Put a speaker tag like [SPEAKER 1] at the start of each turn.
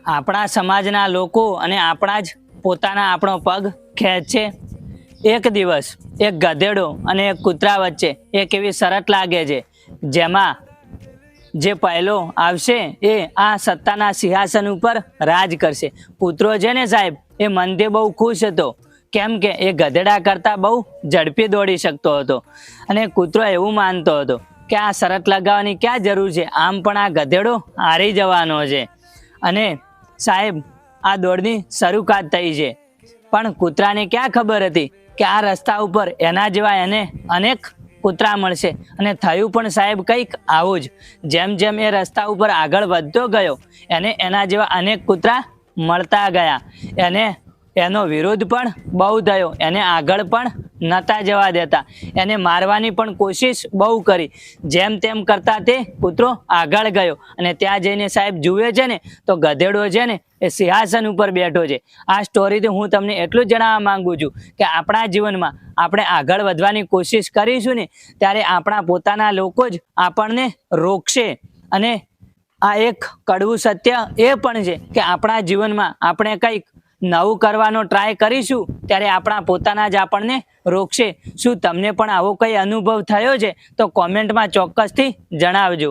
[SPEAKER 1] આપણા સમાજના લોકો અને આપણા જ પોતાના આપણો પગ ખેંચે. એક દિવસ એક ગધેડો અને એક કૂતરા વચ્ચે એક એવી શરત લાગે છે જેમાં જે પહેલો આવશે એ આ સત્તાના સિંહાસન ઉપર રાજ કરશે. કૂતરો છે ને સાહેબ, એ મનથી બહુ ખુશ હતો, કેમ કે એ ગધેડા કરતાં બહુ ઝડપી દોડી શકતો હતો. અને કૂતરો એવું માનતો હતો કે આ શરત લગાવવાની ક્યાં જરૂર છે, આમ પણ આ ગધેડો હારી જવાનો છે. અને સાહેબ, આ દોડની શરૂઆત થઈ છે, પણ કૂતરાને ક્યાં ખબર હતી કે આ રસ્તા ઉપર એના જેવા એને અનેક કૂતરા મળશે. અને થયું પણ સાહેબ કંઈક આવું જ. જેમ જેમ એ રસ્તા ઉપર આગળ વધતો ગયો એને એના જેવા અનેક કૂતરા મળતા ગયા. એનો વિરોધ પણ બહુ થયો, એને આગળ પણ નહોતા જવા દેતા, એને મારવાની પણ કોશિશ બહુ કરી. જેમ તેમ કરતા તે કૂતરો આગળ ગયો અને ત્યાં જઈને સાહેબ જુએ છે ને તો ગધેડો છે ને એ સિંહાસન ઉપર બેઠો છે. આ સ્ટોરીથી હું તમને એટલું જ જણાવવા માંગુ છું કે આપણા જીવનમાં આપણે આગળ વધવાની કોશિશ કરીશું ને ત્યારે આપણા પોતાના લોકો જ આપણને રોકશે. અને આ એક કડવું સત્ય એ પણ છે કે આપણા જીવનમાં આપણે કંઈક નવું કરવાનો ટ્રાય કરીશું ત્યારે આપણા પોતાના જ આપણને રોકશે. શું તમને પણ આવો કંઈ અનુભવ થયો છે તો કોમેન્ટમાં ચોક્કસથી જણાવજો.